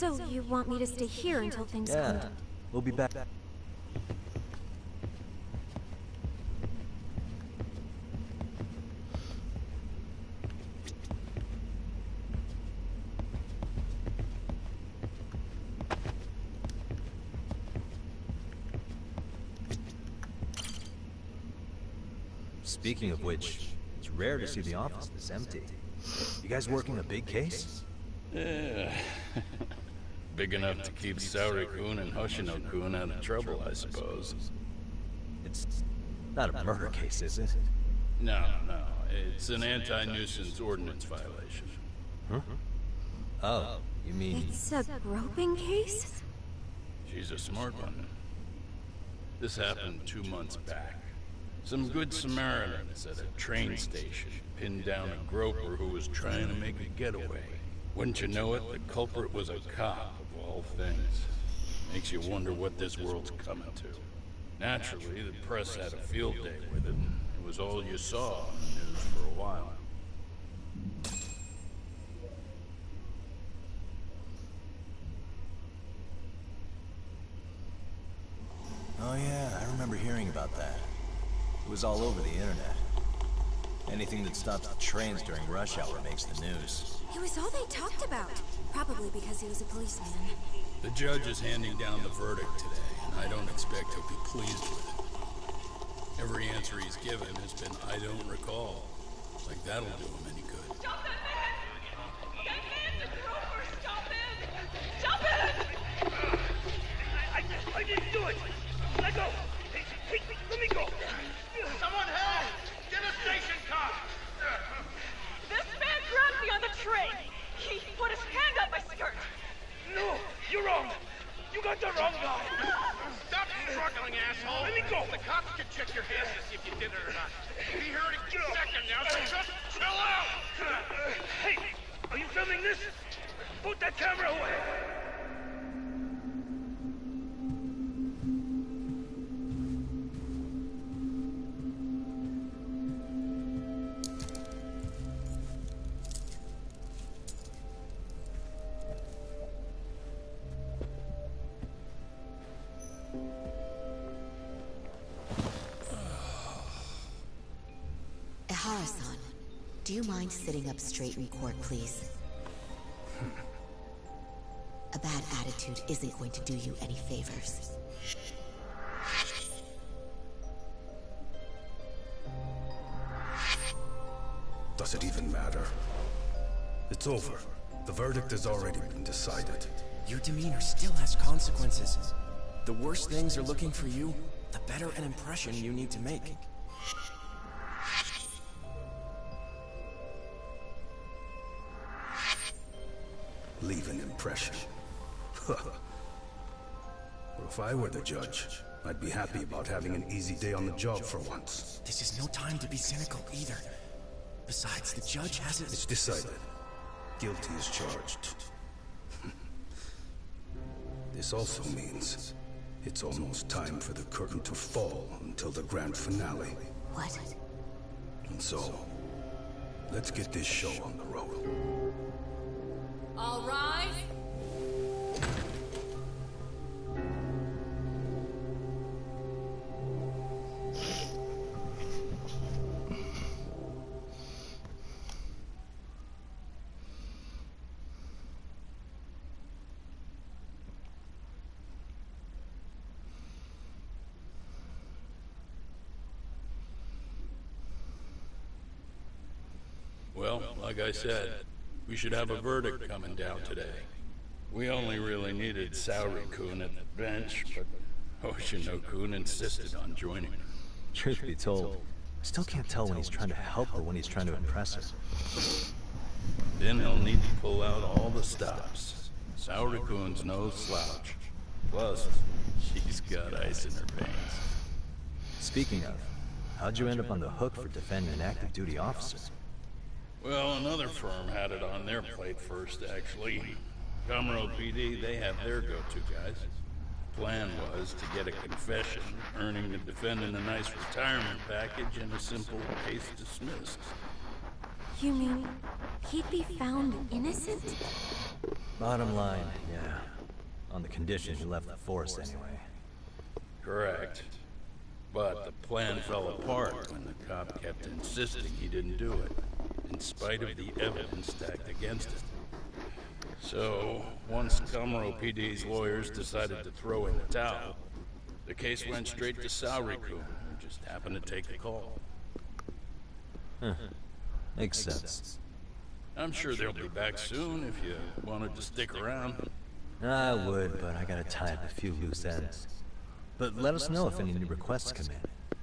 So you want me to stay here until things come Yeah, to... we'll be back. Speaking of which, it's rare to see the office this empty. You guys working a big case? Yeah. Big enough to keep Saori-kun and Hoshino-kun out of trouble, I suppose. It's not a murder case, is it? No, it's an anti-nuisance ordinance violation. Huh? Oh, you mean... It's a groping case? She's a smart one. This happened 2 months back. Some good Samaritans at a train station pinned down a groper who was trying to make a getaway. Wouldn't you know it, the culprit was a cop, of all things. Makes you wonder what this world's coming to. Naturally, the press had a field day with it. It was all you saw on the news for a while. Oh yeah, I remember hearing about that. It was all over the internet. Anything that stops trains during rush hour makes the news. It was all they talked about. Probably because he was a policeman. The judge is handing down the verdict today, and I don't expect he'll be pleased with it. Every answer he's given has been, I don't recall. Like that'll do him any good. Stop that man! That man's a groper! Stop him! Stop him! I didn't do it! Let go! Hey, let me go! Someone help! Get a station car! This man grabbed me on the train! He put his hand up my skirt! No! You're wrong! You got the wrong guy! Stop struggling, asshole! Let me go! The cops can check your hands to see if you did it or not. Be here in a second now, so just chill out! Hey! Are you filming this? Put that camera away! Ihara-san, do you mind sitting up straight in court, please? A bad attitude isn't going to do you any favors. Does it even matter? It's over. The verdict has already been decided. Your demeanor still has consequences. The worse things are looking for you, the better an impression you need to make. Leave an impression. Well, if I were the judge, I'd be happy about having an easy day on the job for once. This is no time to be cynical either. Besides, the judge hasn't... It's decided. Guilty is charged. This also means it's almost time for the curtain to fall until the grand finale. What? And so, let's get this show on the road. All rise! Well, like I said, we should have a verdict coming down today. We only really needed Saori-kun at the bench, but Hoshino-kun insisted on joining. Truth be told, I still can't tell when he's trying to help or when he's trying to impress her. Then he'll need to pull out all the stops. Saori-kun's no slouch. Plus, she's got ice in her veins. Speaking of, how'd you end up on the hook for defending an active duty officer? Well, another firm had it on their plate first, actually. Comroe PD, they have their go-to guys. Plan was to get a confession, earning the defendant a nice retirement package and a simple case dismissed. You mean he'd be found innocent? Bottom line, yeah. On the condition he left the force anyway. Correct. But the plan fell apart when the cop kept insisting he didn't do it, in spite of the evidence stacked against him. So, once Cumro PD's lawyers decided to throw in the towel, the case went straight to Sauriku, who just happened to take the call. Huh. Makes sense. I'm sure they'll be back soon if you wanted to stick around. I would, but I gotta tie up a few loose ends. But let us know if any new requests come in.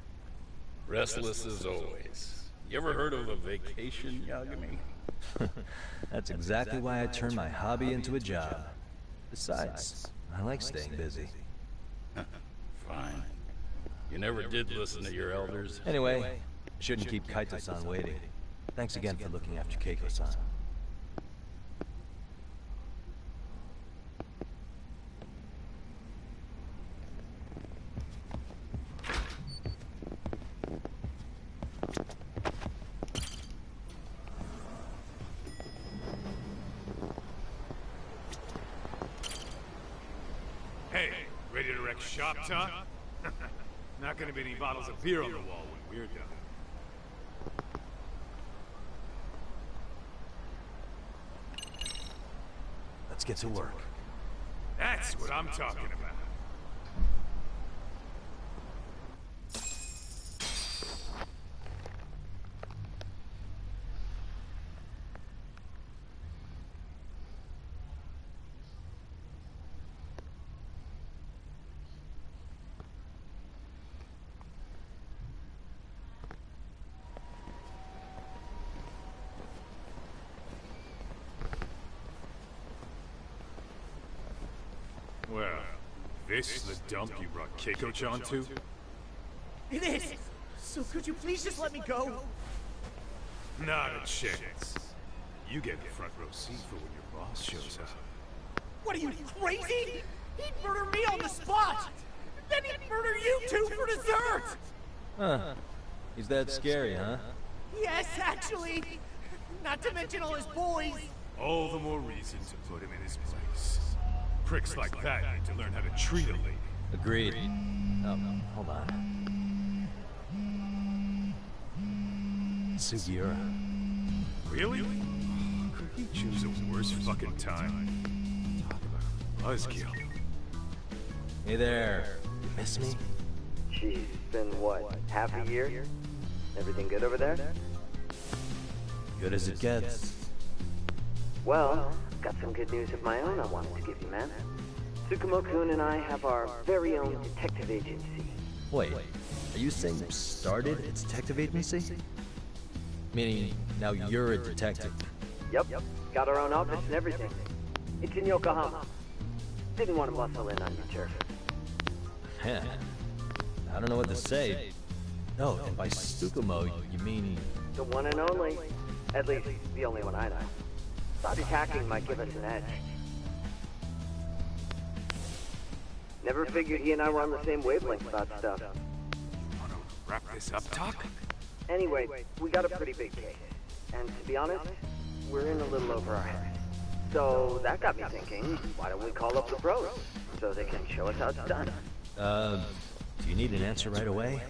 Restless as always. You ever heard of a vacation, Yagami? That's exactly why I turned my hobby into a job. Besides, I like staying busy. Fine. You never did listen to your elders. Anyway, shouldn't keep Kaito-san waiting. Thanks again for looking after Keiko-san. Hey, ready to wreck shop, Tom? Not gonna be any bottles of beer on the wall when we're done. Let's get to work. That's what I'm talking about. Well, this is the dump you brought Keiko-chan to? It is! So could you please just let me go? Not a chance. You get the front row seat for when your boss shows up. What are you, crazy? He'd murder me on the spot! Then he'd murder you two for dessert! Huh. He's that scary, huh? Yes, actually! Not to mention all his boys! All the more reason to put him in his place. Pricks like that need to learn how to treat a lady. Agreed. Oh, hold on. Sugiura. Really? Could he choose a worse fucking time? Talk about a buzzkill. Hey there. You miss me? She's been, what, half a year? Everything good over there? Good as it gets. Well, got some good news of my own I wanted to give you, man. Tsukumo-kun and I have our very own detective agency. Wait, are you saying you started a detective agency? Meaning, now you're a detective? Yep, got our own office and everything. It's in Yokohama. Didn't want to muscle in on your turf. Heh. I don't know what to say. Oh, and by Tsukumo, you mean... The one and only. At least, the only one I know. Thought his hacking might give us an edge. Never figured he and I were on the same wavelength about stuff. Wanna wrap this up, Doc? Anyway, we got a pretty big case. And to be honest, we're in a little over our heads. So that got me thinking, why don't we call up the pros? So they can show us how it's done. Do you need an answer right away?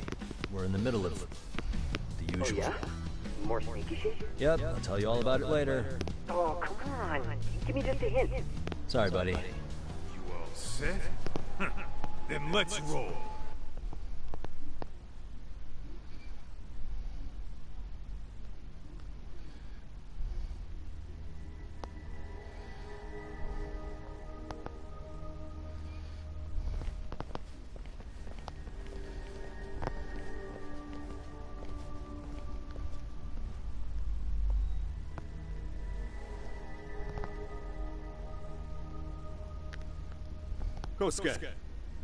We're in the middle of the usual. Oh, yeah? More sneaky shit? Yep, I'll tell you all about it later. Oh, come on. Give me just a hint. Sorry, buddy. You all set? Then let's roll. Kosuke,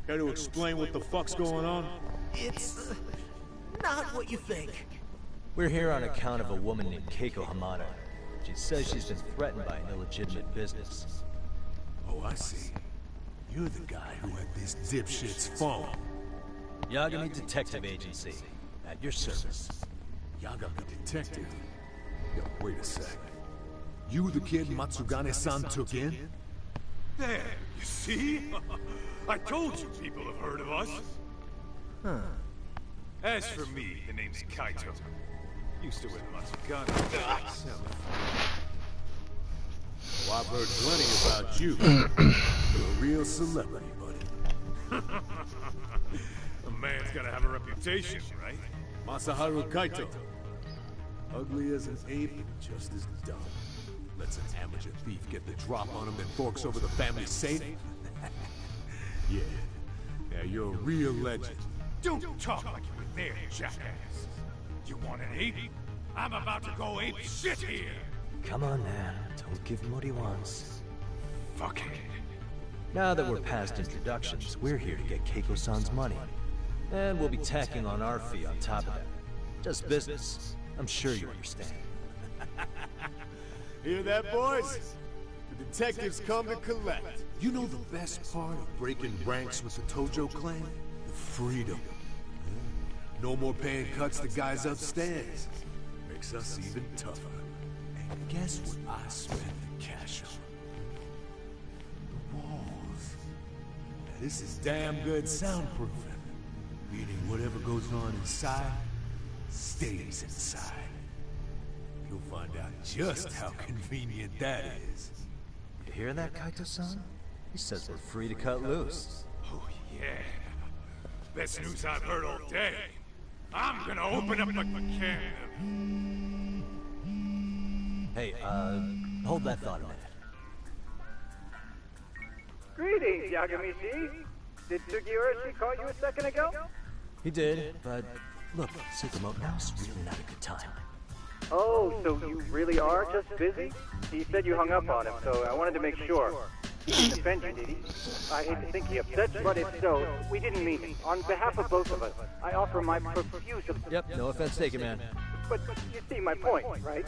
got to explain what the fuck's going on? It's not what you think. We're here on account of a woman named Keiko Hamada. She says she's been threatened by an illegitimate business. Oh, I see. You're the guy who had this dipshit's phone. Yagami Detective Agency. At your service. Yagami Detective? Yo, wait a sec. You the kid Matsugane-san took in? There, you see? I told you people have heard of us. Huh. As for me, the name's Kaito. Used to wear lots of guns myself. Oh, I've heard plenty about you. You're a real celebrity, buddy. A man's gotta have a reputation, right? Masaharu Kaito. Ugly as an ape, just as dumb. Lets an amateur thief get the drop on him, then forks over the family safe. Yeah. Now you're a real legend. Don't talk like you were there, jackass. You want an ape? I'm about to go ape shit here. Come on, man. Don't give him what he wants. Fuck it. Now that we're past introductions, we're here to get Keiko-san's money. And we'll be tacking on our fee on top of that. Just business. I'm sure you understand. Hear that, boys? The detectives come to collect. You know the best part of breaking ranks with the Tojo clan? The freedom. No more paying cuts to guys upstairs. Makes us even tougher. And guess what I spent the cash on? The walls. Now, this is damn good soundproofing. Meaning whatever goes on inside, stays inside. You'll find out just how convenient that is. You hear that, Kaito-san? He says we're free to cut loose. Oh, yeah. Best news I've heard all day. I'm gonna open up like a can. Hey, hold that thought a minute. Greetings, Yagami-ji. Did Sugiura call you a second ago? He did, but look, Tsukumo, now's really not a good time. Oh, so you really are just busy? He said you hung up on him, so I wanted to make sure. He didn't offend you, did he? I hate to think he upset you, but if so, we didn't mean it. On behalf of both of us, I offer my profuse... Yep, no offense taken, man. But you see my point, right?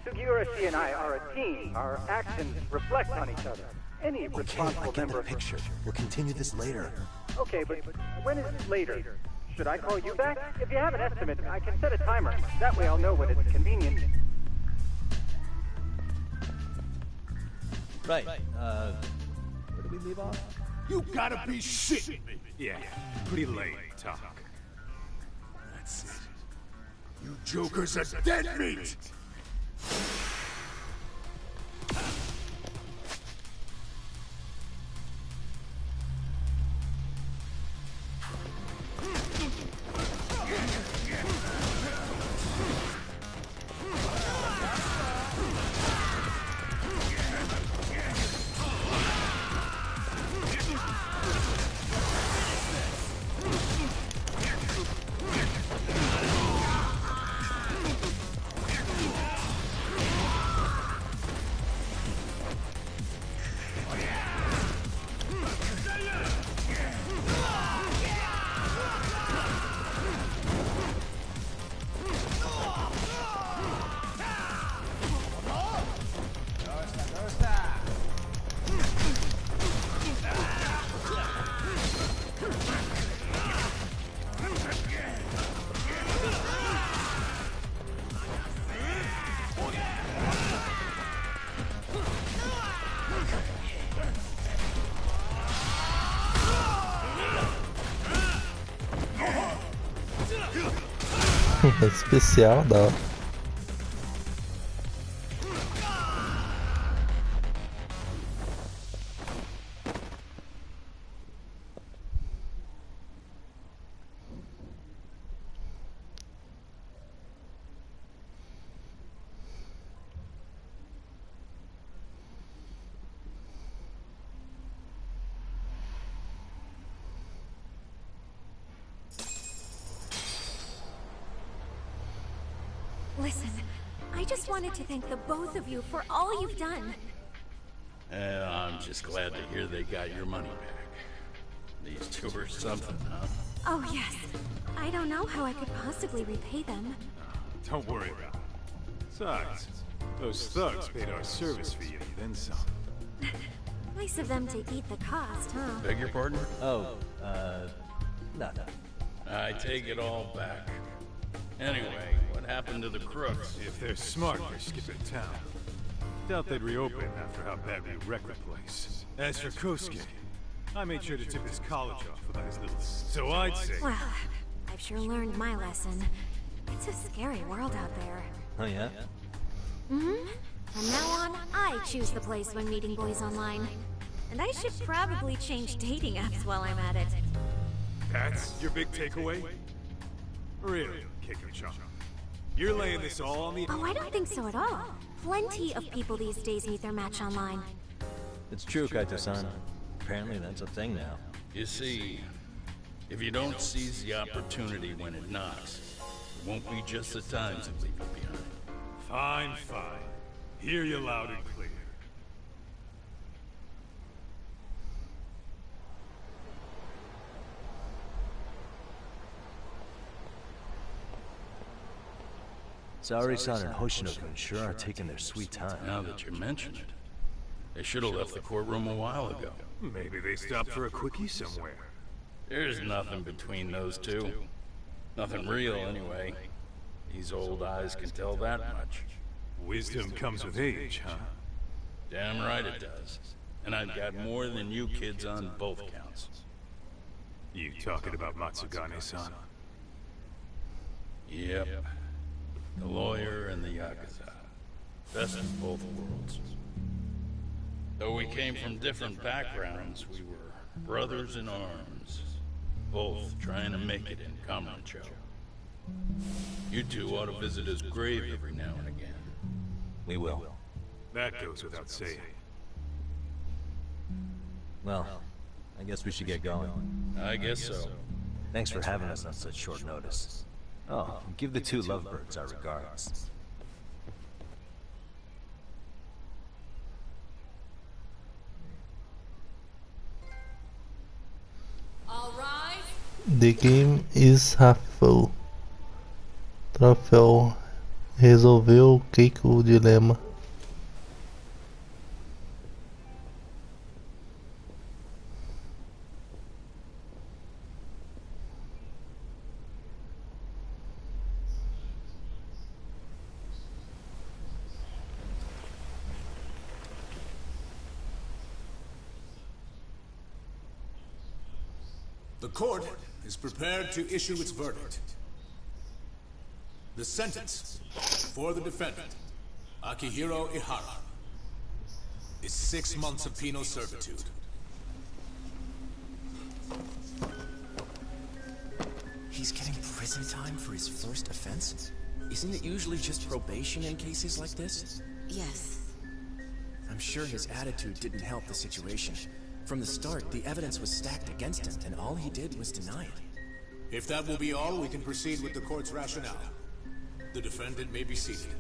Sugiura and I are a team. Our actions reflect on each other. Any responsible I get member the of... picture. We'll continue this later. Okay, but when is later? Should I call you back? If you have an estimate, I can set a timer. That way I'll know when it's convenient. Right, where did we leave off? You gotta be shitting me! Yeah, pretty late talk. That's it. You jokers are dead meat! Especial, da hora. Listen, I just wanted to thank the both of you for all you've done. I'm just glad to hear they got your money back. These two are something, huh? Oh, yes. I don't know how I could possibly repay them. Don't worry about it. Besides, those thugs paid our service fee and then some. Nice of them to eat the cost, huh? Beg your pardon? Oh, nothing. I take it all back. Anyway, what happened to the crooks? If they're smart, they're skipping town. Doubt they'd reopen after how bad we wrecked the place. As for Kosuke, I made sure to tip his college off about his little... So I'd say... Well, I've sure learned my lesson. It's a scary world out there. Oh yeah? Mm-hmm. From now on, I choose the place when meeting boys online. And I should probably change dating apps while I'm at it. That's your big takeaway? Really, Keiko-chan? You're laying this all on the... Oh, I don't think so at all. Plenty of people these days meet their match online. It's true, Kaito-san. Apparently that's a thing now. You see, if you don't seize the opportunity when it knocks, it won't be just the times that leave you behind. Fine, fine. Hear you loud and clear. Saori-san and Hoshino-kun sure are taking their sweet time. Now that you mention it, they should have left the courtroom a while ago. Maybe they stopped for a quickie somewhere. There's nothing between those two. Nothing real, anyway. These old eyes can tell that much. Wisdom comes with age, huh? Damn right it does. And I've got more than you kids on both counts. You talking about Matsugane-san? Yep. The lawyer and the Yakuza. Best of both worlds. Though we came from different backgrounds, we were brothers in arms. Both trying to make it in Kamurocho. You two ought to visit his grave every now and again. We will. That goes without saying. Well, I guess we should get going. I guess so. Thanks for having us on such short notice. Oh, give the two lovebirds our regards. The game is half full. Troféu resolveu o Keiko dilema. The court is prepared to issue its verdict. The sentence for the defendant, Akihiro Ihara, is 6 months of penal servitude. He's getting prison time for his first offense? Isn't it usually just probation in cases like this? Yes. I'm sure his attitude didn't help the situation. From the start, the evidence was stacked against him, and all he did was deny it. If that will be all, we can proceed with the court's rationale. The defendant may be seated.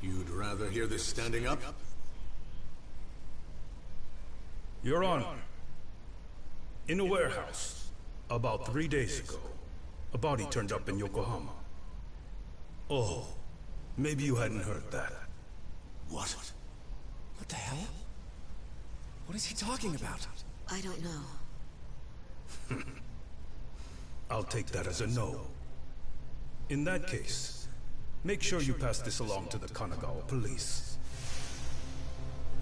You'd rather hear this standing up? Your Honor, in a warehouse, about 3 days ago, a body turned up in Yokohama. Oh, maybe you hadn't heard that. What? What the hell? What is he talking about? I don't know. I'll take that as a no. In that case, make sure you pass this along to the Kanagawa police.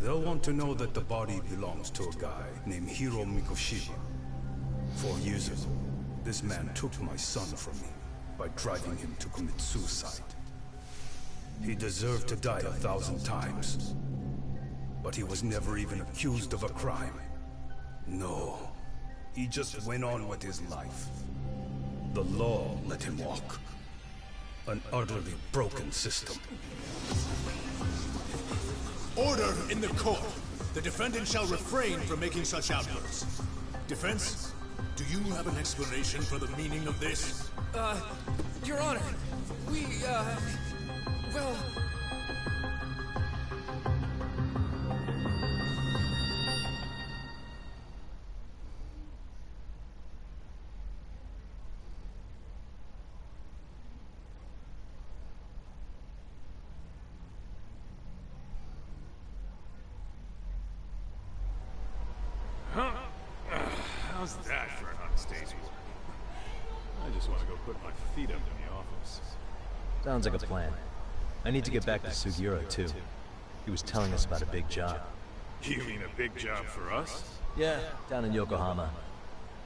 They'll want to know that the body belongs to a guy named Hiro Mikoshima. 4 years ago, this man took my son from me by driving him to commit suicide. He deserved to die 1,000 times, but he was never even accused of a crime. No, he just went on with his life. The law let him walk. An utterly broken system. Order in the court! The defendant shall refrain from making such outbursts. Defense? Do you have an explanation for the meaning of this? Your Honor, well... Huh? How's that for an honest day's work? I just want to go put my feet up in the office. Sounds like a plan. I need to get back to Sugiura, too. He was telling us about a big job. You mean a big job for us? Yeah, down in Yokohama.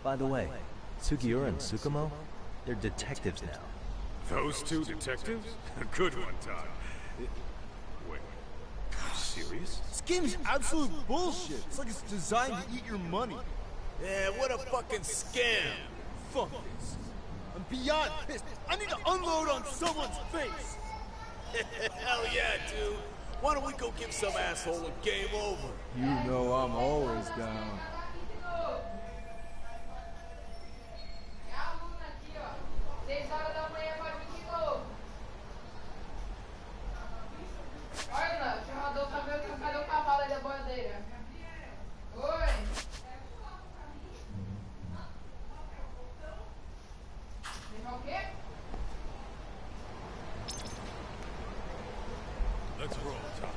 By the way, Sugiura and Tsukumo, they're detectives now. Those two detectives? A good one, Todd. Wait, are you serious? This game's absolute bullshit. It's like it's designed to eat your money. Yeah, what a fucking scam. Fuck this. I'm beyond pissed. I need to unload on someone's face. Hell yeah, dude. Why don't we go give some asshole a game over? You know I'm always down. Let's roll, Todd.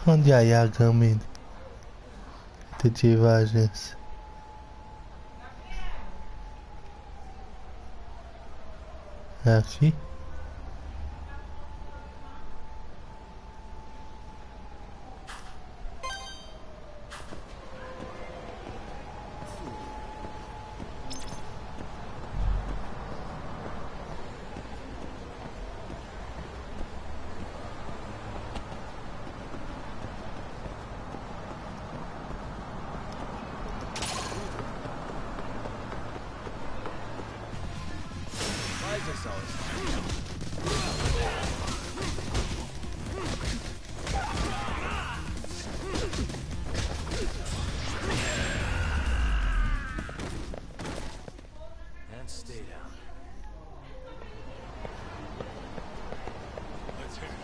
Onde é a Yagami? Detetive Agência. É aqui? And stay down. Let's hit it.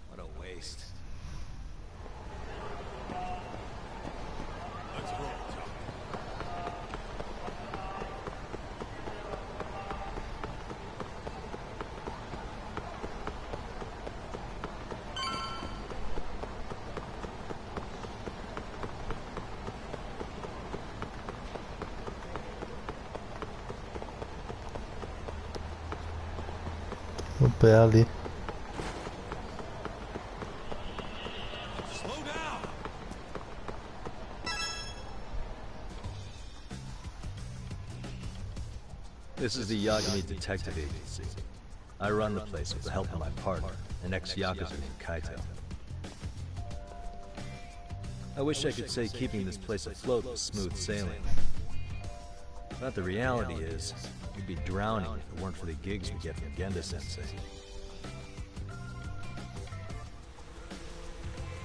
What a waste. Let's roll, Todd. O pé ali. Slow down. This is the Yagami Detective Agency. I run the place with the help of my partner, an ex-Yakuza named Kaito. I wish I could say keeping this place afloat was smooth sailing. But the reality is, we'd be drowning if it weren't for the gigs we get from Genda-sensei.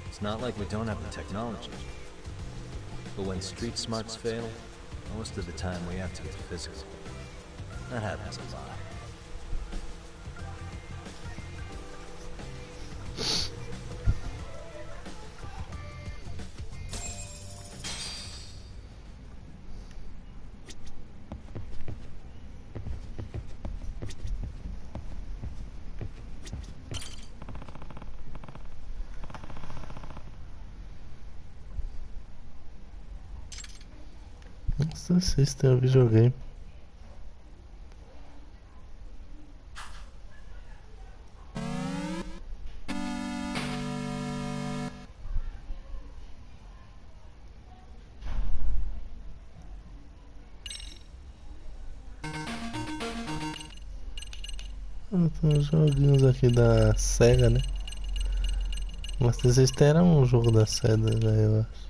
It's not like we don't have the technology. But when street smarts fail, most of the time we have to get physical. That happens a lot. Nossa, vocês têm um videogame. Tem uns joguinhos aqui da Sega, né? Mas System era um jogo da Sega, né, eu acho.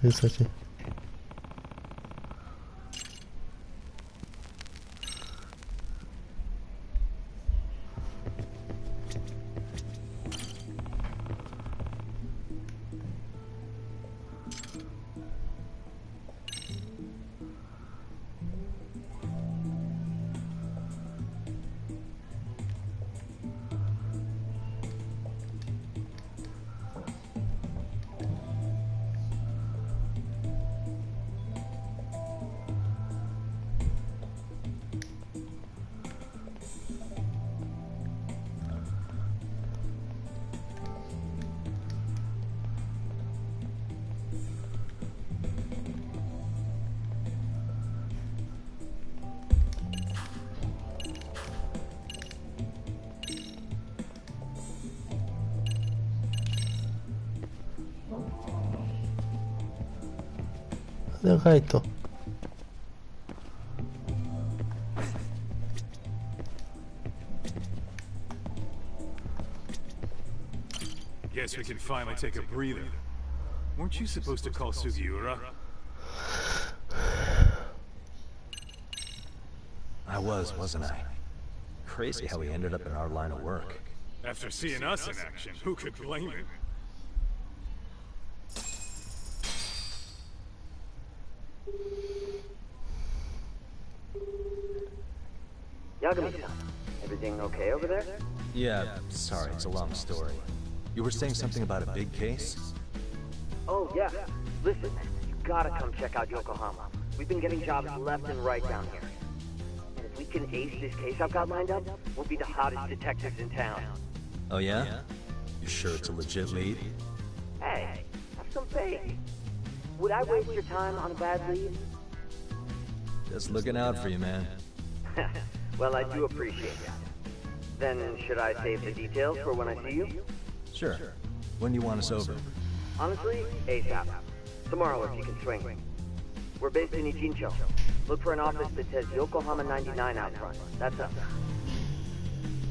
Isso aqui. Cadê o Kaito? Guess we can finally take a breather. Weren't you supposed to call Sugiura? I was, wasn't I? Crazy how he ended up in our line of work. After seeing us in action, who could blame him? Yagami-san, everything okay over there? Yeah, sorry, it's a long story. You were saying something about a big case? Oh, yeah. Listen, you gotta come check out Yokohama. We've been getting jobs left and right down here. And if we can ace this case I've got lined up, we'll be the hottest detectives in town. Oh yeah? You sure it's a legit lead? Hey, have some faith. Would I waste your time on a bad lead? Just looking out for you, man. Well, I do appreciate that. Then, should I save the details for when I see you? Sure. When do you want us over? Honestly, ASAP. Tomorrow if you can swing. We're based in Ichincho. Look for an office that says Yokohama 99 out front. That's us.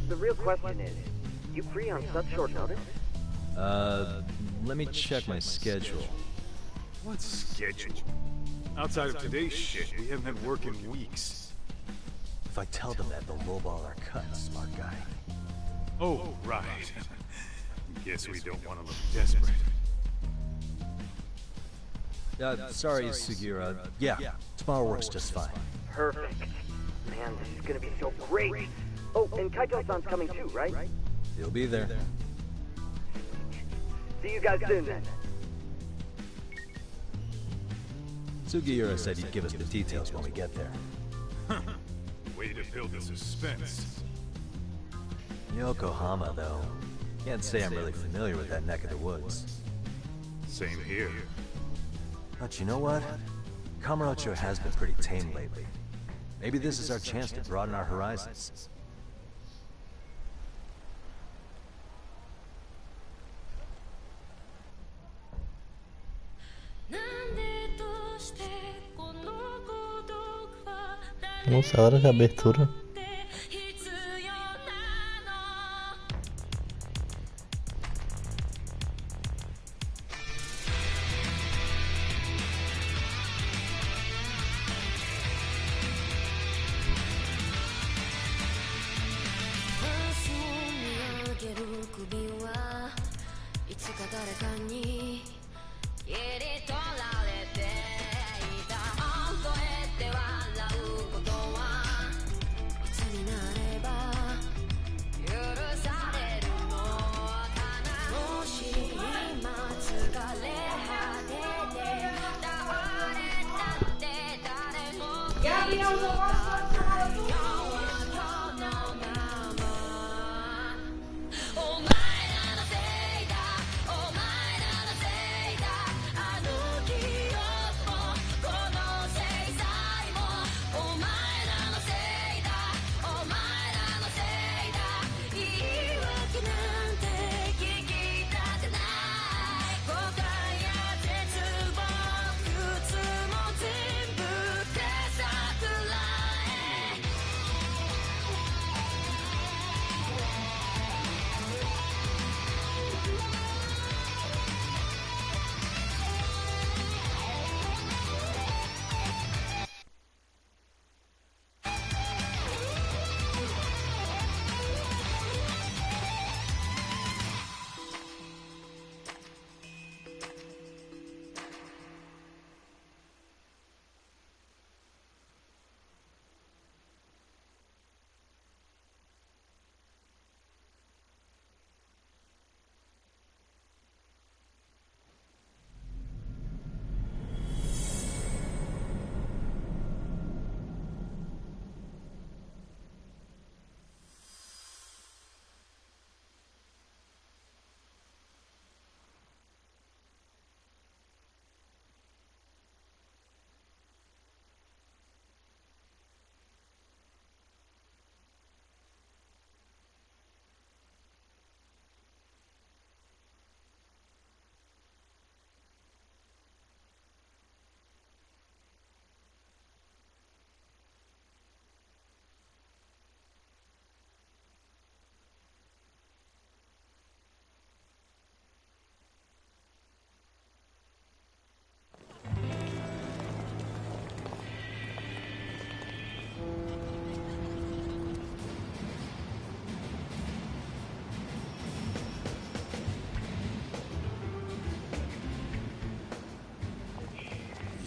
The real question is, you free on such short notice? Let me check my schedule. What schedule? Outside of today's shit, we haven't had work in weeks. If I tell them that, they'll lowball our cut, smart guy. Oh, right. Guess we don't want to look desperate. Sorry, Sugiura. Yeah, tomorrow works just fine. Perfect. Man, this is gonna be so great. Oh, and Kaito-san's coming too, right? He'll be there. See you guys soon then. Sugiura said he'd give us the details when we get there. Way to build the suspense. Yokohama, though. Can't say I'm really familiar with that neck of the woods. Same here. But you know what? Kamurocho has been pretty tame lately. Maybe this is our chance to broaden our horizons. Nossa, a hora que a abertura.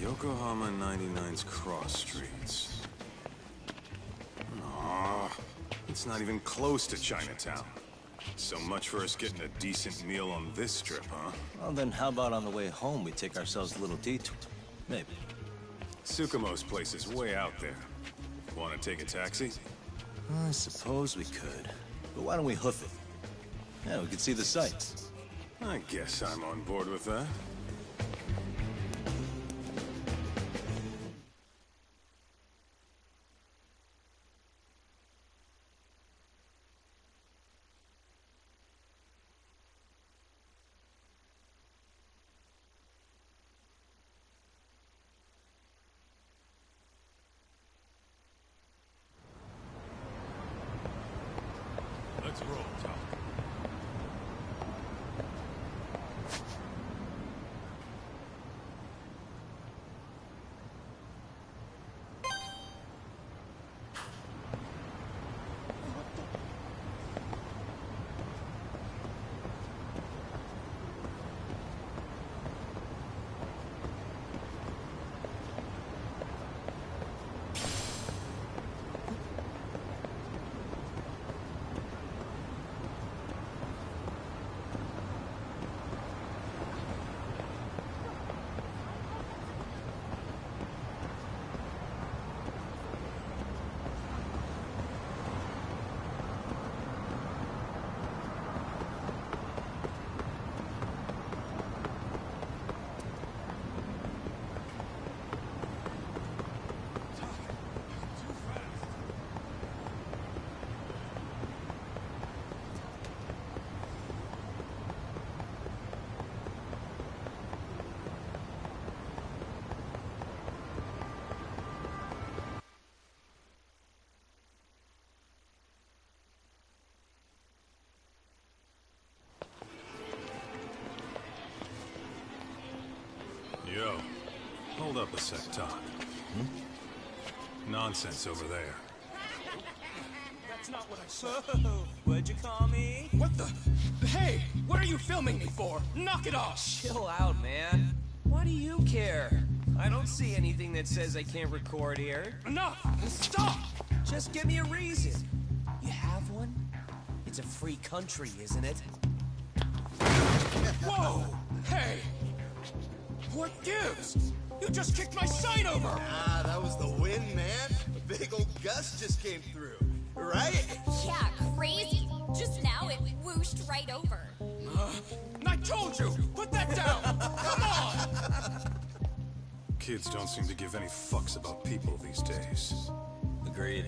Yokohama 99's cross streets. Aw, it's not even close to Chinatown. So much for us getting a decent meal on this strip, huh? Well, then how about on the way home we take ourselves a little detour? Maybe. Tsukumo's place is way out there. Want to take a taxi? I suppose we could. But why don't we hoof it? Yeah, we could see the sights. I guess I'm on board with that. Let's roll, Tom. Yo, hold up a sec, Todd. Nonsense over there. That's not what I said. What'd you call me? What the? Hey, what are you filming me for? Knock it off! Chill out, man. Why do you care? I don't see anything that says I can't record here. Enough! Stop! Just give me a reason. You have one? It's a free country, isn't it? Whoa! Hey! What gives? You just kicked my sign over! Ah, that was the wind, man. A big old gust just came through. Right? Yeah, crazy. Just now it whooshed right over. I told you! Put that down! Come on! Kids don't seem to give any fucks about people these days. Agreed.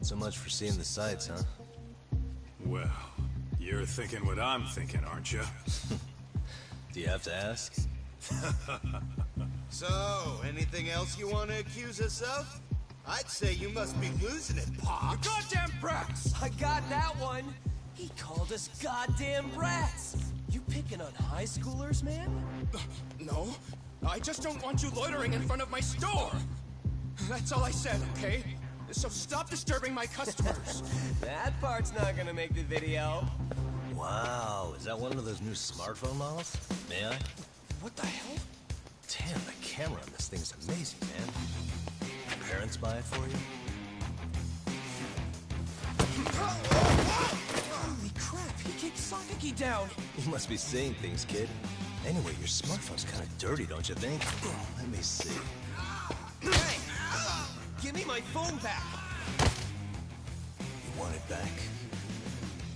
So much for seeing the sights, huh? Well, you're thinking what I'm thinking, aren't you? Do you have to ask? So, anything else you want to accuse us of? I'd say you must be losing it, Pop. You goddamn brats! I got that one. He called us goddamn brats. You picking on high schoolers, man? No. I just don't want you loitering in front of my store. That's all I said, okay? So stop disturbing my customers. That part's not gonna make the video. Wow, is that one of those new smartphone models? May I? What the hell? Damn, the camera on this thing's amazing, man. Your parents buy it for you? Holy crap, he kicked Sonic down. You must be seeing things, kid. Anyway, your smartphone's kind of dirty, don't you think? Let me see. Hey! Give me my phone back! You want it back?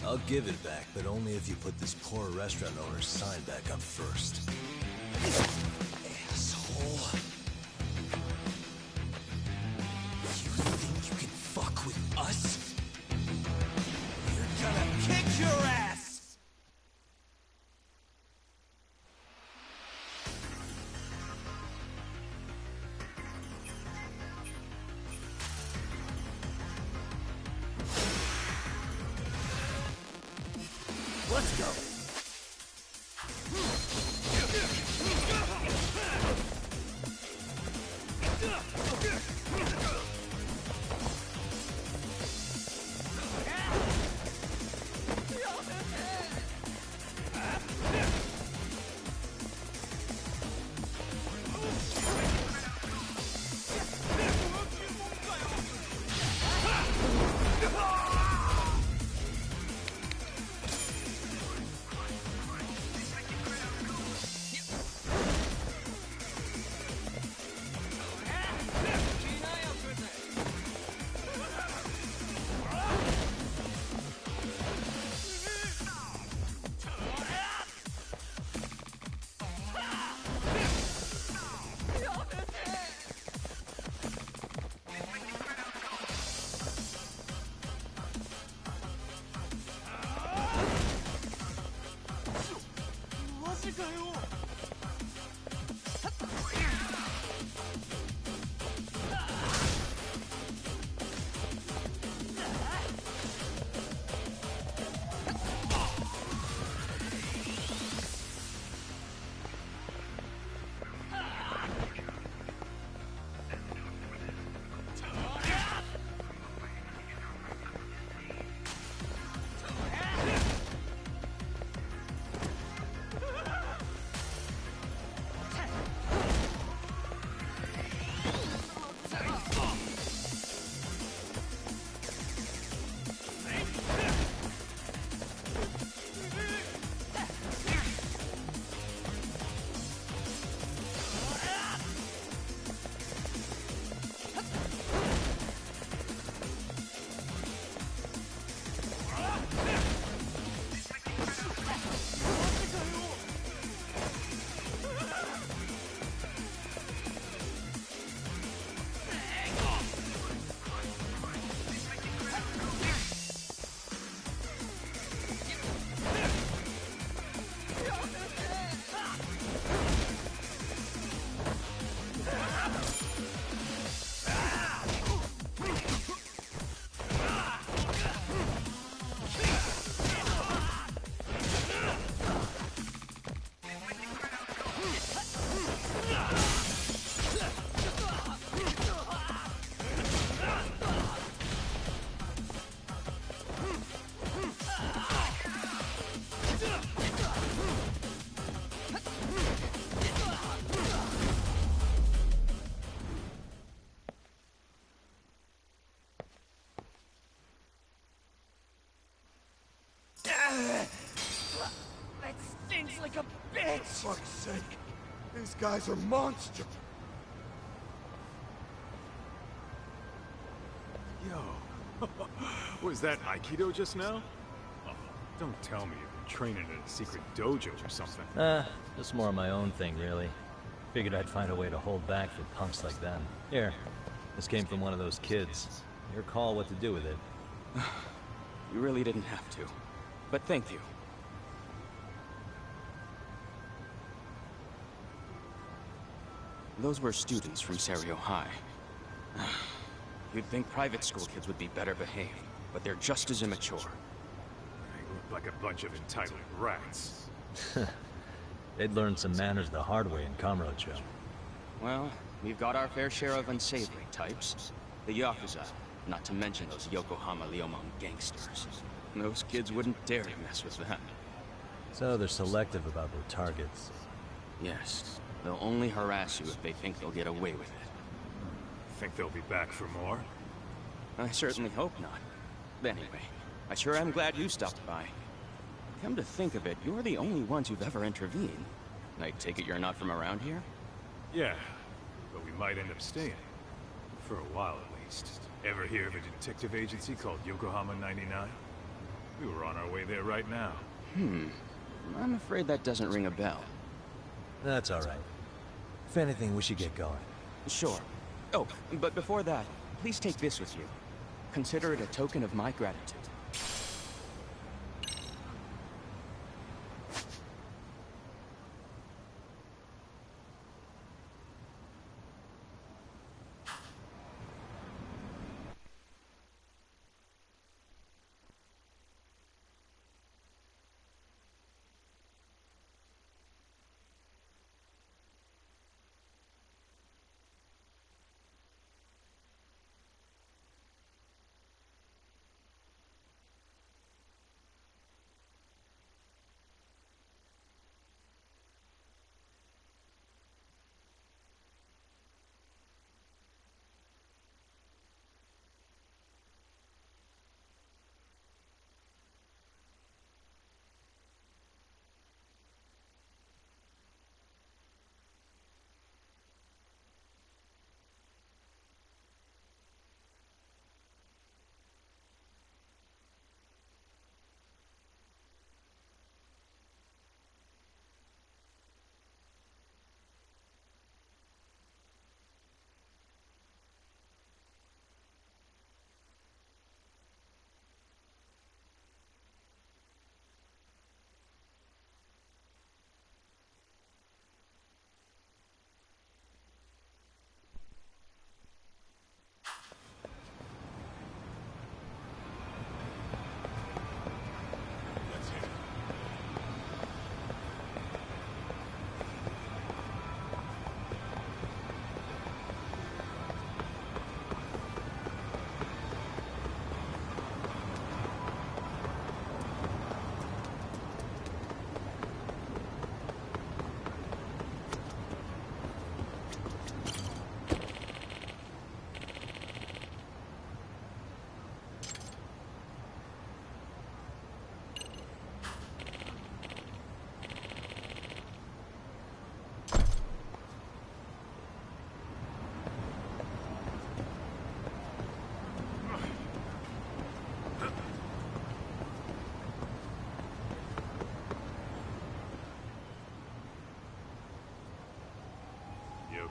I'll give it back, but only if you put this poor restaurant owner's sign back up first. Asshole. You think you can fuck with us? We're gonna kick your ass! Let's go. fuck's sake. These guys are monsters. Yo. Was that Aikido just now? Oh, don't tell me you've been training in a secret dojo or something. Just more my own thing, really. Figured I'd find a way to hold back for punks like them. Here, this came from one of those kids. Your call what to do with it. You really didn't have to. But thank you. Those were students from Serio High. You'd think private school kids would be better behaved, but they're just as immature. They look like a bunch of entitled rats. They'd learn some manners the hard way in Kamurocho. Well, we've got our fair share of unsavory types. The Yakuza, not to mention those Yokohama Liomon gangsters. Those kids wouldn't dare to mess with them. So they're selective about their targets. Yes. They'll only harass you if they think they'll get away with it. Think they'll be back for more? I certainly hope not. But anyway, I sure am glad you stopped by. Come to think of it, you're the only ones who've ever intervened. I take it you're not from around here? Yeah, but we might end up staying. For a while at least. Ever hear of a detective agency called Yokohama 99? We were on our way there right now. I'm afraid that doesn't ring a bell. That's all right. If anything, we should get going. Sure. Oh, but before that, please take this with you. Consider it a token of my gratitude.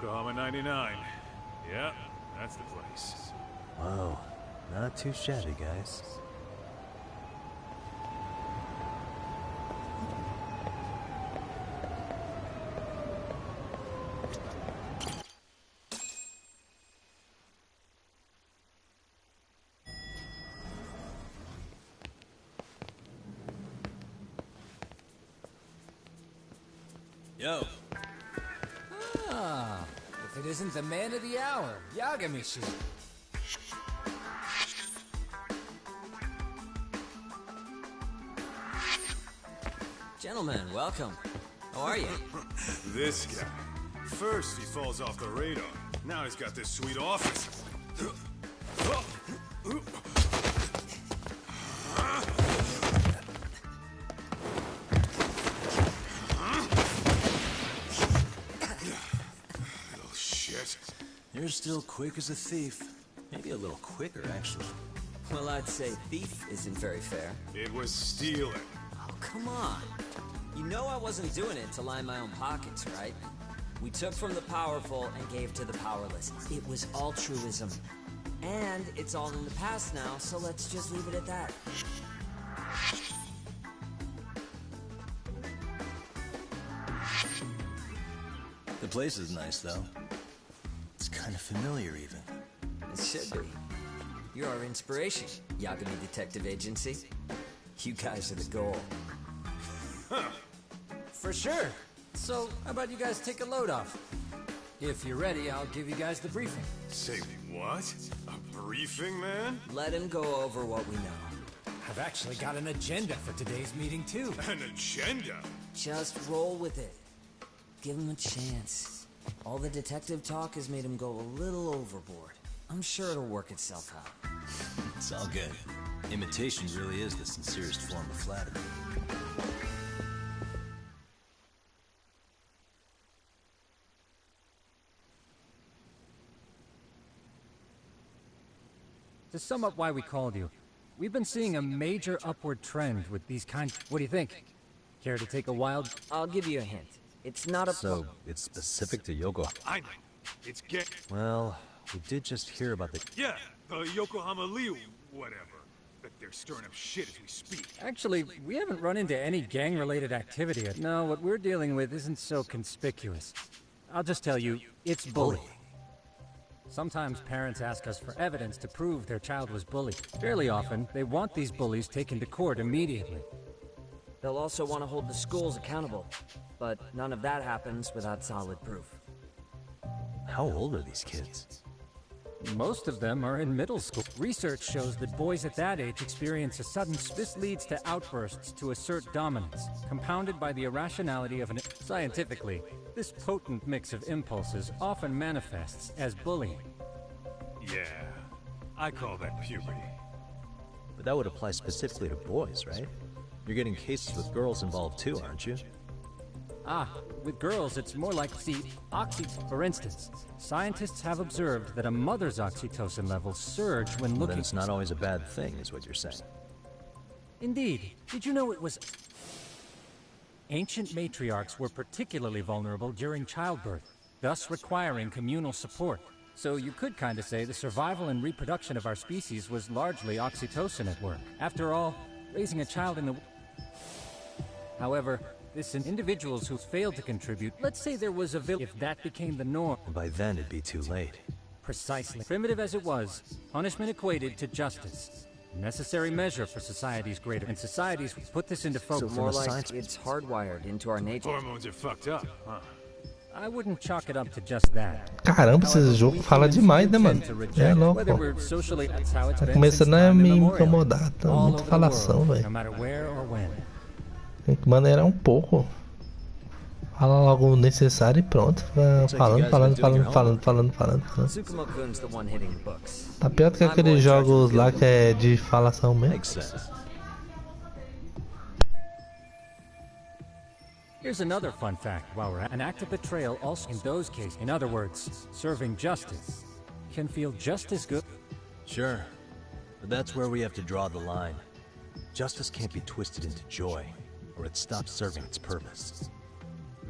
Yokohama 99. Yeah, that's the place. Whoa, not too shabby, guys. Yo. Ah, if it isn't the man of the hour, Yagami. Gentlemen, welcome. How are you? This guy. First he falls off the radar. Now he's got this sweet office. shit. You're still quick as a thief. Maybe a little quicker, actually. Well, I'd say thief isn't very fair. It was stealing. Oh, come on. You know I wasn't doing it to line my own pockets, right? We took from the powerful and gave to the powerless. It was altruism. And it's all in the past now, so let's just leave it at that. The place is nice, though. It's kind of familiar, even. It should be. You're our inspiration, Yagami Detective Agency. You guys are the goal. For sure. So, how about you guys take a load off? If you're ready, I'll give you guys the briefing. Say what? A briefing, man? Let him go over what we know. I've actually got an agenda for today's meeting, too. An agenda? Just roll with it. Give him a chance. All the detective talk has made him go a little overboard. I'm sure it'll work itself out. It's all good. Imitation really is the sincerest form of flattery. To sum up why we called you, we've been seeing a major upward trend with these kinds. What do you think? Care to take a wild? I'll give you a hint. It's not a... So, it's specific to Yokohama. I know. It's get... Well, we did just hear about the... Yeah, the Yokohama Liu, whatever. But they're stirring up shit as we speak. Actually, we haven't run into any gang-related activity yet. No, what we're dealing with isn't so conspicuous. I'll just tell you, it's bullying. Sometimes parents ask us for evidence to prove their child was bullied. Fairly often, they want these bullies taken to court immediately. They'll also want to hold the schools accountable. But none of that happens without solid proof. How old are these kids? Most of them are in middle school. Research shows that boys at that age experience a sudden... This leads to outbursts to assert dominance, compounded by the irrationality of an... Scientifically, this potent mix of impulses often manifests as bullying. Yeah, I call that puberty. But that would apply specifically to boys, right? You're getting cases with girls involved too, aren't you? Ah, with girls it's more like, see, For instance, scientists have observed that a mother's oxytocin levels surge when looking... Then it's not always a bad thing, is what you're saying. Indeed. Did you know it was... Ancient matriarchs were particularly vulnerable during childbirth, thus requiring communal support. So you could kinda say the survival and reproduction of our species was largely oxytocin at work. After all, raising a child in the... However, this in individuals who failed to contribute, let's say there was a if that became the norm. And by then it'd be too late. Precisely. Primitive as it was, punishment equated to justice. A necessary measure for society's greater, and societies put this into focus. So more like it's hardwired into our nature. Hormones are fucked up, huh? I wouldn't chalk it up to just that. Caramba, esse jogo fala demais, né, mano? É louco. Tá começando a me incomodar. Tá muita falação, velho. Tem que maneirar um pouco. Fala logo o necessário e pronto. Falando. Tá pior do que aqueles jogos lá que é de falação mesmo. Here's another fun fact. While we're at an act of betrayal also in those cases, in other words, serving justice, can feel just as good. Sure, but that's where we have to draw the line. Justice can't be twisted into joy, or it stops serving its purpose.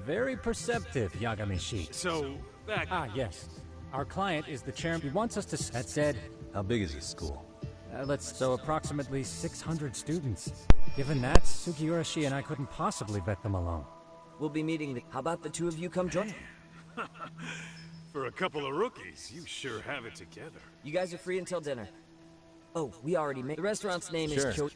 Very perceptive, Yagami. So, back... Ah, yes. Our client is the chairman. He wants us to... That said... How big is his school? So approximately 600 students. Given that, Sugiurashi and I couldn't possibly vet them alone. We'll be meeting the... How about the two of you come join? For a couple of rookies, you sure have it together. You guys are free until dinner. Oh, we already made... The restaurant's name is Kyo...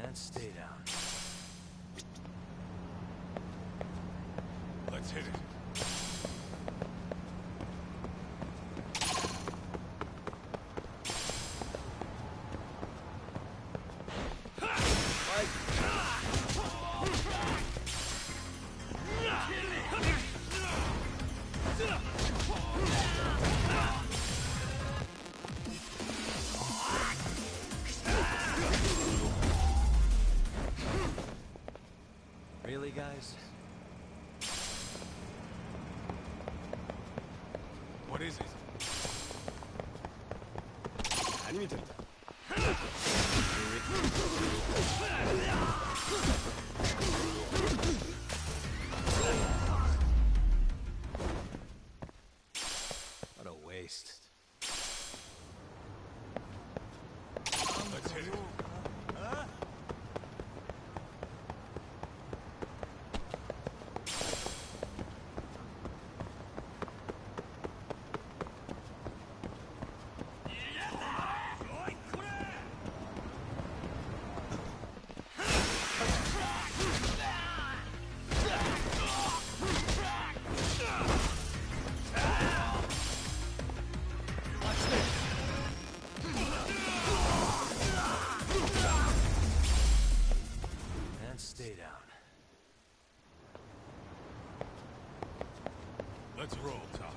And stay down. Let's hit it. Really, guys? What is it? What a waste. Let's hit it. And stay down. Let's roll, Tom.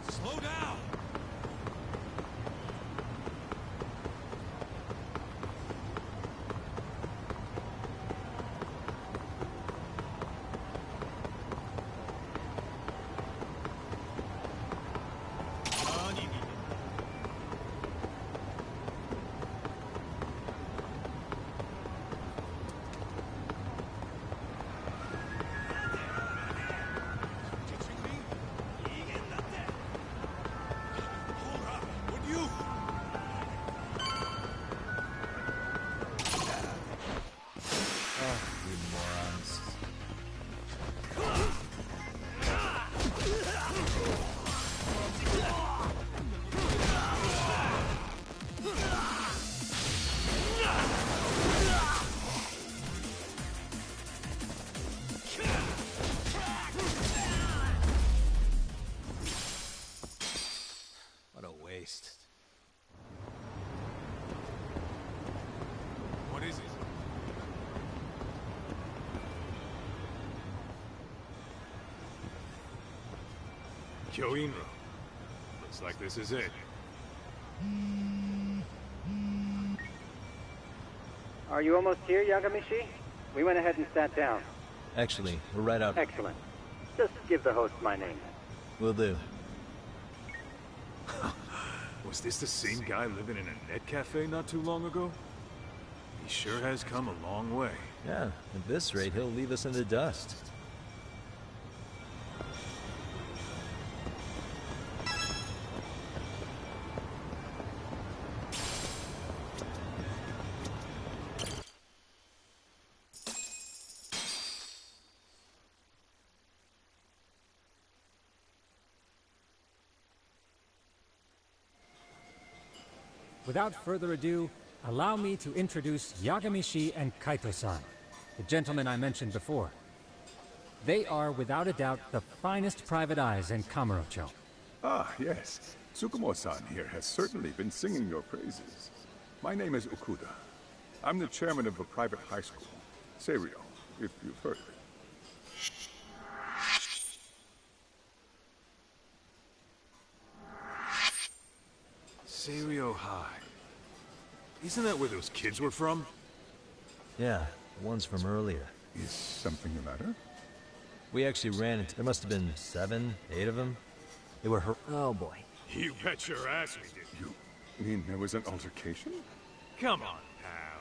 Slow down! You morons. What a waste. What is it? Kyoinro. Looks like this is it. Are you almost here, Yagami-shi? We went ahead and sat down. Actually, we're right out. Excellent. Just give the host my name. Will do. Was this the same guy living in a net cafe not too long ago? He sure has come a long way. Yeah, at this rate, he'll leave us in the dust. Without further ado, allow me to introduce Yagami-shi and Kaito-san, the gentlemen I mentioned before. They are, without a doubt, the finest private eyes in Kamurocho. Ah, yes. Tsukumo-san here has certainly been singing your praises. My name is Okuda. I'm the chairman of a private high school, Seiryo, if you've heard of it. Seiryo High. Isn't that where those kids were from? Yeah, The ones from earlier. Is something the matter? We actually ran into... There must have been 7, 8 of them. They were Oh boy. You bet your ass we did. You mean there was an altercation? Come on, pal.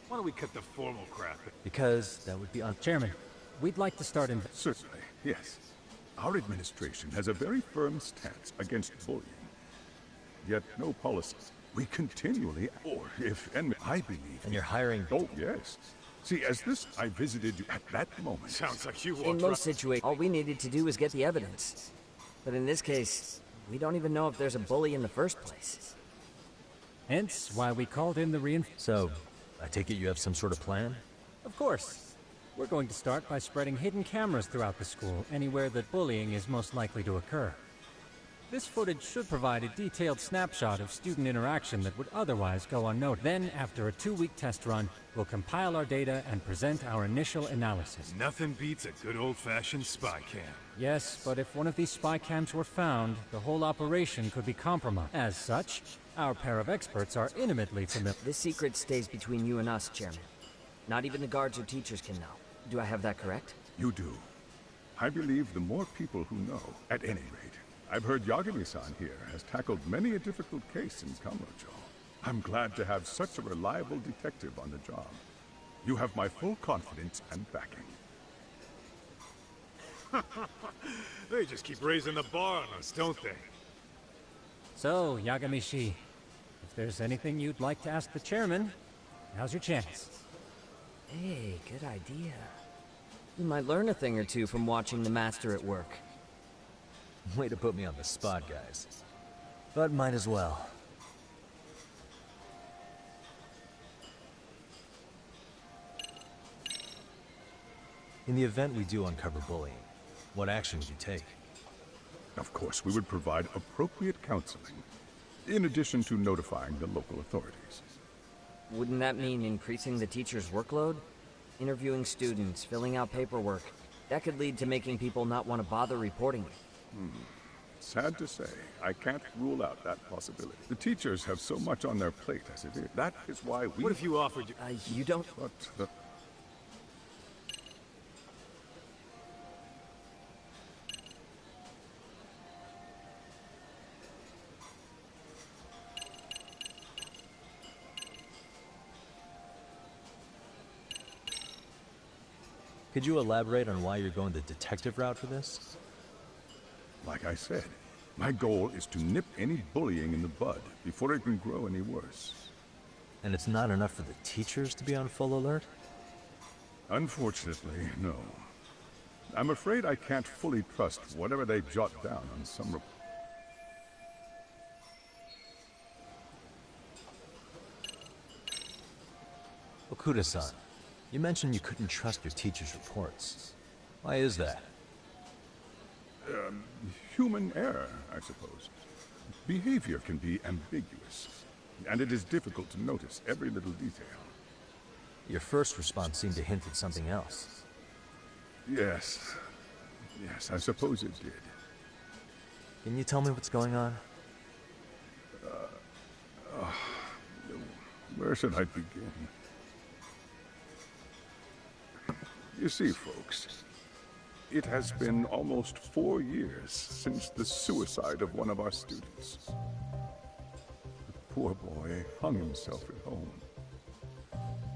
Why don't we cut the formal crap? Because that would be on... Chairman, we'd like to start in... Certainly, yes. Our administration has a very firm stance against bullying. Yet no policy. We continually, or if enemy, I believe... And you're hiring... Oh, yes. See, as this, I visited you at that moment. Sounds like you In most situations, all we needed to do was get the evidence. But in this case, we don't even know if there's a bully in the first place. Hence why we called in the So, I take it you have some sort of plan? Of course. We're going to start by spreading hidden cameras throughout the school, anywhere that bullying is most likely to occur. This footage should provide a detailed snapshot of student interaction that would otherwise go unnoticed. Then, after a 2-week test run, we'll compile our data and present our initial analysis. Nothing beats a good old-fashioned spy cam. Yes, but if one of these spy cams were found, the whole operation could be compromised. As such, our pair of experts are intimately familiar. This secret stays between you and us, Chairman. Not even the guards or teachers can know. Do I have that correct? You do. I believe the more people who know, at any rate. I've heard Yagami-san here has tackled many a difficult case in Kamurocho. I'm glad to have such a reliable detective on the job. You have my full confidence and backing. They just keep raising the bar on us, don't they? So, Yagami-shi, if there's anything you'd like to ask the chairman, now's your chance. Hey, good idea. You might learn a thing or two from watching the master at work. Way to put me on the spot, guys. But might as well. In the event we do uncover bullying, what action would you take? Of course, we would provide appropriate counseling, in addition to notifying the local authorities. Wouldn't that mean increasing the teacher's workload? Interviewing students, filling out paperwork. That could lead to making people not want to bother reporting it. Sad to say, I can't rule out that possibility. The teachers have so much on their plate as it is. That is why we... What if you offered... You don't... But Could you elaborate on why you're going the detective route for this? Like I said, my goal is to nip any bullying in the bud before it can grow any worse. And it's not enough for the teachers to be on full alert? Unfortunately, no. I'm afraid I can't fully trust whatever they jot down on some report. Okuda-san, you mentioned you couldn't trust your teacher's reports. Why is that? Human error, I suppose. Behavior can be ambiguous, and it is difficult to notice every little detail. Your first response seemed to hint at something else. Yes. Yes, I suppose it did. Can you tell me what's going on? Where should I begin? You see, folks, it has been almost 4 years since the suicide of one of our students. The poor boy hung himself at home.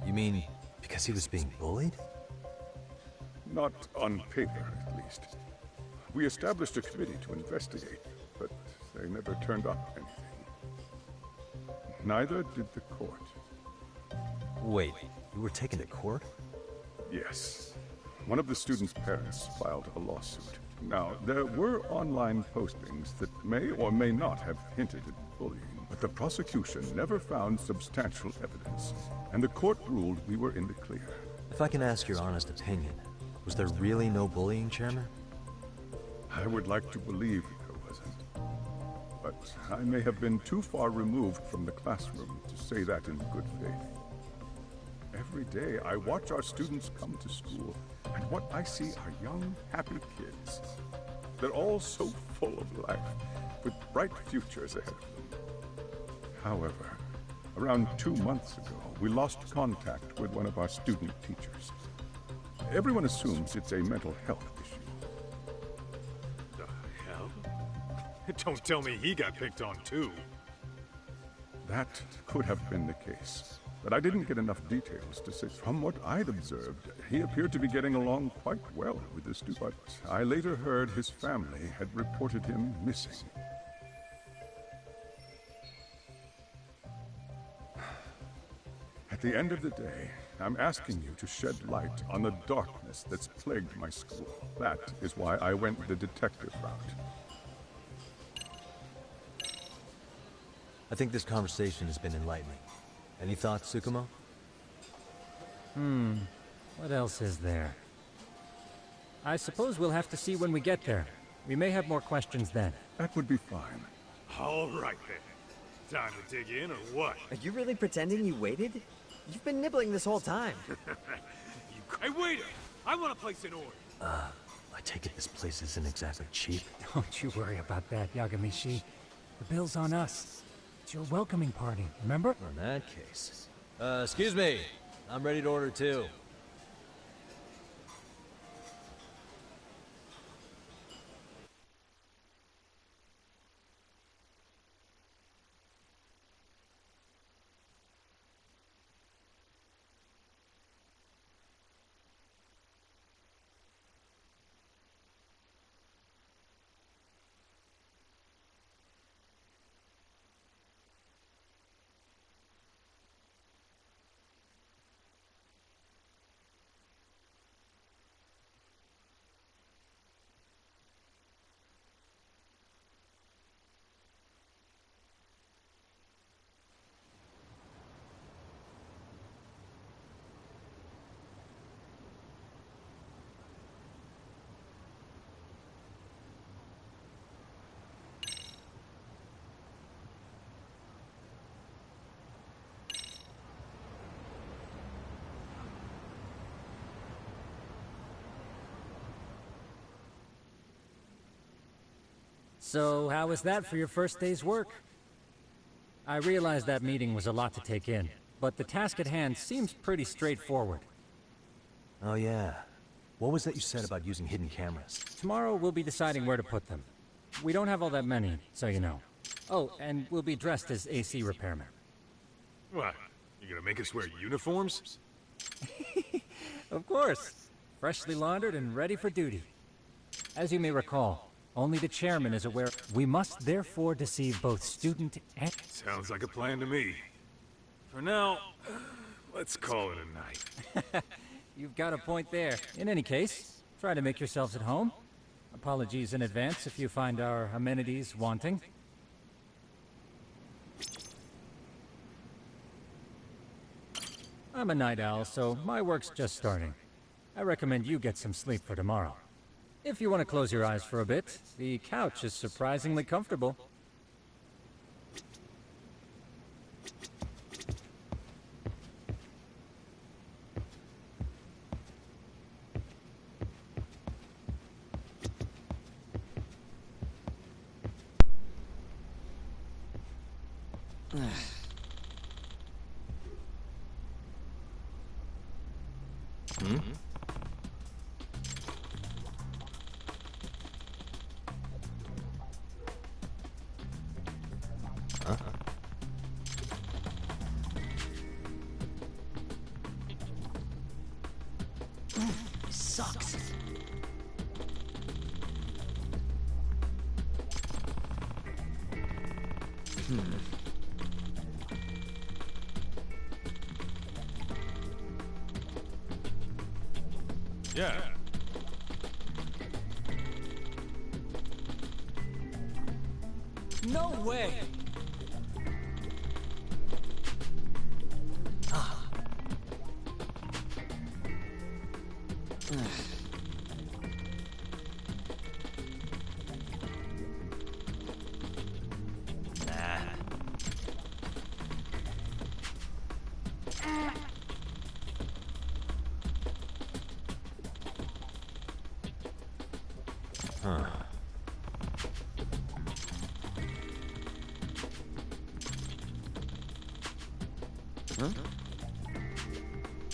You mean because he was being bullied? Not on paper, at least. We established a committee to investigate, but they never turned up anything. Neither did the court. Wait, you were taken to court? Yes. One of the students' parents filed a lawsuit. Now, there were online postings that may or may not have hinted at bullying, but the prosecution never found substantial evidence, and the court ruled we were in the clear. If I can ask your honest opinion, was there really no bullying, Chairman? I would like to believe there wasn't. But I may have been too far removed from the classroom to say that in good faith. Every day I watch our students come to school, and what I see are young, happy kids. They're all so full of life, with bright futures ahead of them. However, Around 2 months ago, we lost contact with one of our student teachers. Everyone assumes it's a mental health issue. The hell? Don't tell me he got picked on too. That could have been the case, but I didn't get enough details to say. From what I'd observed, he appeared to be getting along quite well with the student, but I later heard his family had reported him missing. At the end of the day, I'm asking you to shed light on the darkness that's plagued my school. That is why I went the detective route. I think this conversation has been enlightening. Any thoughts, Tsukumo? What else is there? I suppose we'll have to see when we get there. We may have more questions then. That would be fine. All right then. Time to dig in or what? Are you really pretending you waited? You've been nibbling this whole time. Hey, waiter! I want to place an order. I take it this place isn't exactly cheap. Don't you worry about that, Yagami-shi. The bill's on us. It's your welcoming party, remember? In that case. Excuse me. I'm ready to order too. So, how was that for your first day's work? I realized that meeting was a lot to take in, but the task at hand seems pretty straightforward. Oh yeah. What was that you said about using hidden cameras? Tomorrow we'll be deciding where to put them. We don't have all that many, so you know. Oh, and we'll be dressed as AC repairmen. What? You gonna make us wear uniforms? Of course. Freshly laundered and ready for duty. As you may recall, only the chairman is aware. We must therefore deceive both student and... Sounds like a plan to me. For now, let's call it a night. You've got a point there. In any case, try to make yourselves at home. Apologies in advance if you find our amenities wanting. I'm a night owl, so my work's just starting. I recommend you get some sleep for tomorrow. If you want to close your eyes for a bit, the couch is surprisingly comfortable. Sucks. Yeah. No way!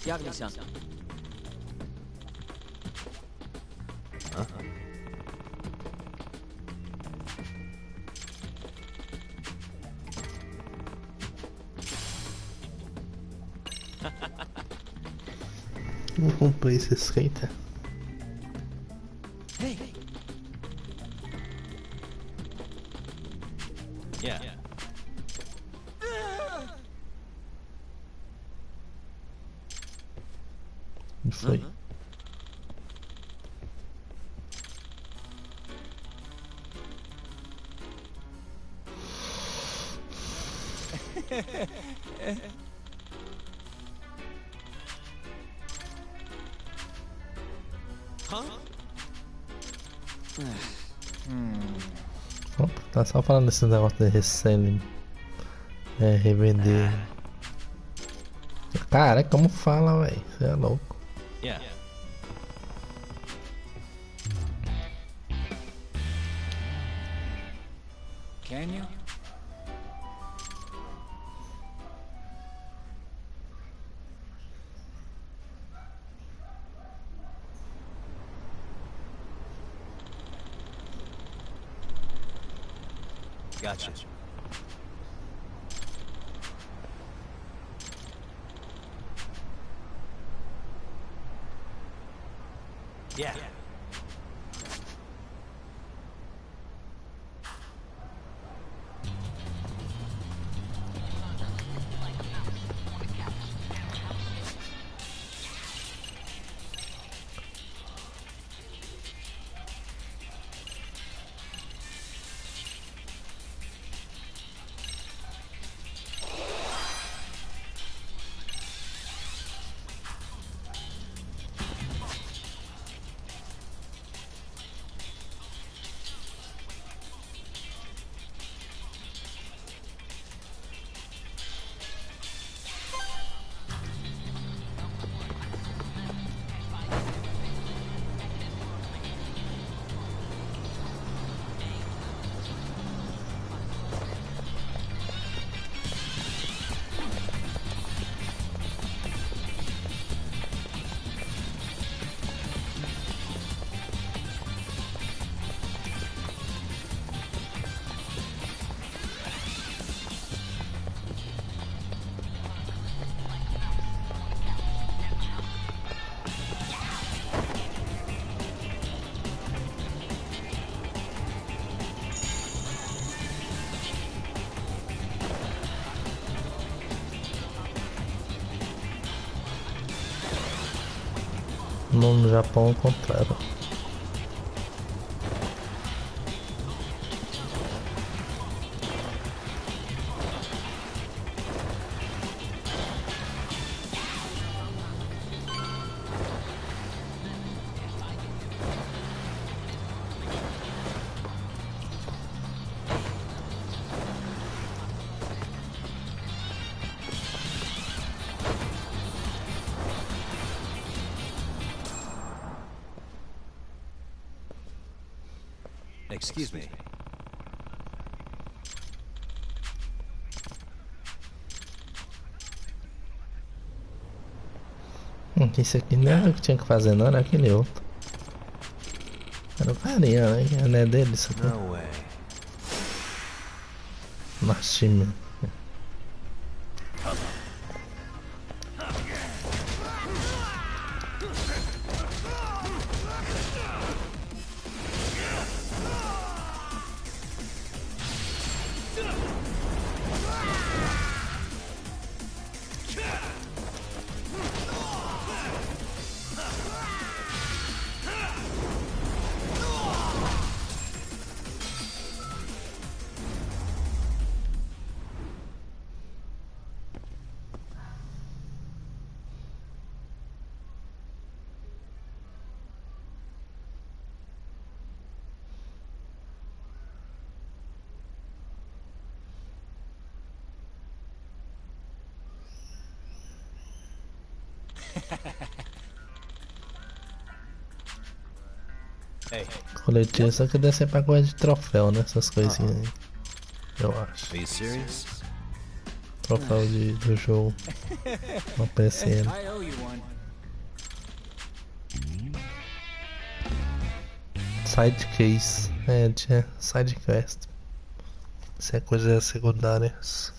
Yagami-san. Eu comprei esse skater. Hey. Yeah. Isso aí. Opa, tá só falando desse negócio de reselling. Revender. Cara, como fala, velho? Você é louco. Yeah. Can you? Gotcha. Yeah. No Japão é o contrário. Excuse me. Esse aqui não era o que tinha que fazer, não era aquele outro. Era o carinha, né? Não é dele isso aqui. No way. Nossa, time. Coletinho só que deve ser pra coisa de troféu, né? Essas coisinhas aí. Eu acho. Are you serious? troféu do jogo. Uma PSN. I owe you one. Side case. É, tinha side quest. Isso é coisas secundárias.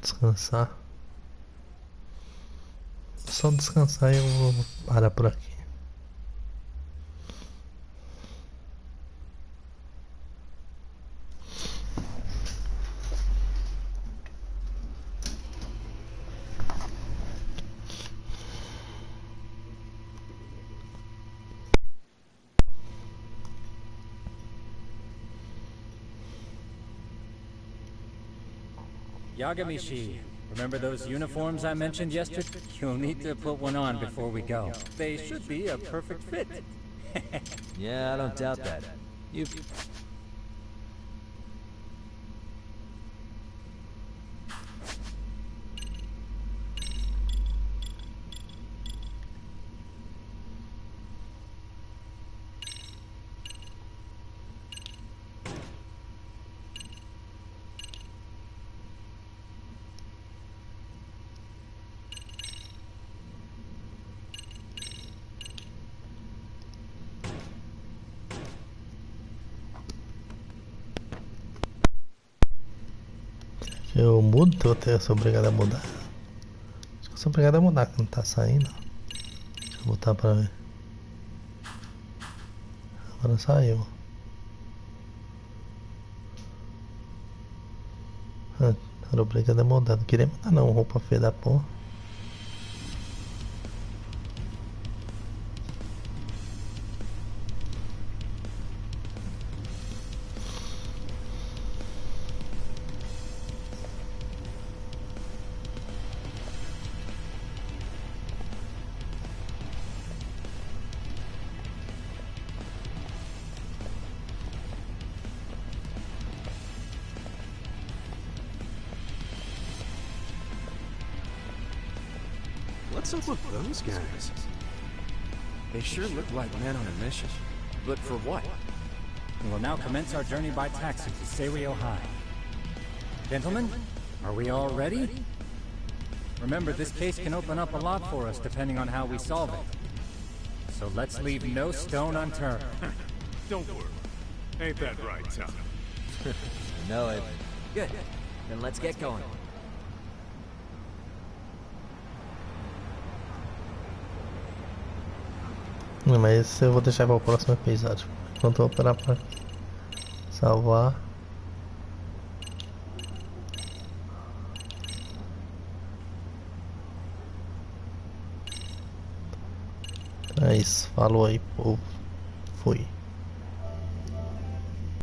Descansar. Só descansar e eu vou parar por aqui. Yagami, remember those uniforms I mentioned yesterday? You'll need to put one on before we go. They should be a perfect fit. Yeah, I don't doubt that. You've... Eu mudo ou eu sou obrigado a mudar? Acho que eu sou obrigado a mudar que não tá saindo. Deixa eu botar pra ver. Agora saiu. Era obrigado a mudar. Não queria mudar não, roupa feia da porra. What's up with those guys? They sure look like men on a mission. But for what? We will now commence our journey by taxi to Serio High. Gentlemen, are we all ready? Remember, this case can open up a lot for us depending on how we solve it. So let's leave no stone unturned. Don't worry. Ain't that right, Tom? know it. Good. Then let's get going. Não, mas esse eu vou deixar para o próximo episódio. Enquanto eu vou parar para salvar. É isso. Falou aí, povo. Fui.